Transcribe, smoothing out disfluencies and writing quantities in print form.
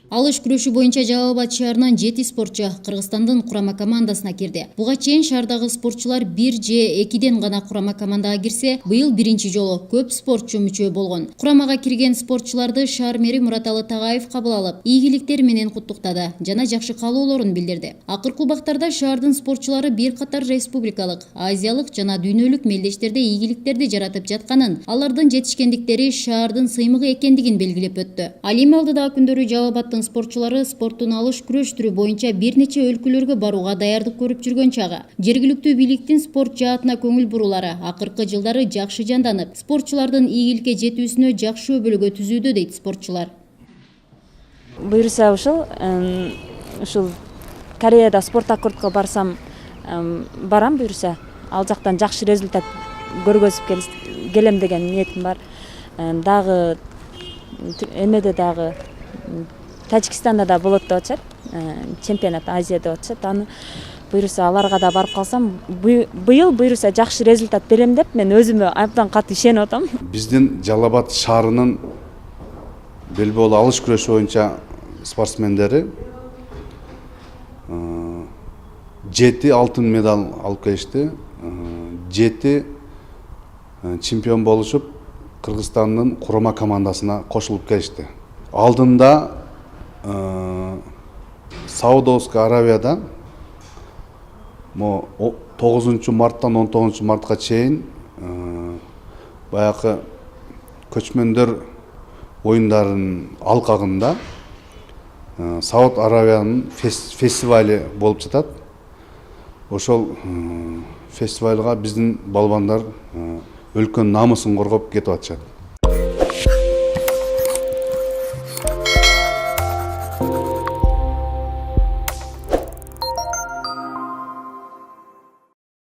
Алыш күрөшү боюнча Жалал Абад шаарынан 7 спортчу Кыргызстандын курама командасына кирди. Буга чейин шаардагы спортчулар 1 же 2ден гана курама командага кирсе, быйыл биринчи жолу көп спортчу мүчө болгон. Курамага кирген спортчуларды шаар мэри Мураталы Тагаев кабыл алып, ийгиликтер менен куттуктады жана жакшы каалоолорун билдирди. Акыркы убактарда шаардын спортчулары бир катар республикалык, азиялык жана дүйнөлүк мелдештерде ийгиликтерди жаратып жатканын, алардын жетишкендиктери шаардын сыймыгы экендигин белгилеп өттү. Ал эми алдыдагы күндөрү Жалал Абадтын спортчулары спорттун алыш күрөш түрү боюнча бир нече өлкөлөргө барууга даярдык көрүп жүргөн чагы. Жергиликтүү бийликтин спорт жаатына көңүл бурулары акыркы жылдары жакшы жанданып, спортчулардын ийгиликке жетүүсүнө жакшы өбөлгө түзүүдө дейт спортчулар. Буюрса ушул Кореяда спорт аккордко барсам, барам буюрса, ал жактан жакшы результат көргөзүп келем деген ниетим бар. Дагы эмеде дагы Тажикстанда да болот деп атышат, чемпионат Азия деп атышат. Аны буюрса аларга да барып калсам, быйыл буюрса жакшы результат берем деп мен өзүмө абдан катуу ишенип атам. Биздин Жалал Абад шаарынын белбоолу алыш күрөшү боюнча спортсмендери 7 алтын медаль алып келишти. 7 чемпион болушуп, Кыргызстандын курама командасына кошулуп келишти. Алдында Саудовская Аравияда 9 марттан 19 мартка чейин баягы көчмөндөр оюндарынын алкагында Сауд Аравиянын фестивали болуп жатат. Ошол фестивалга биздин балбандар өлкөнүн намысын коргоп кетип атышат.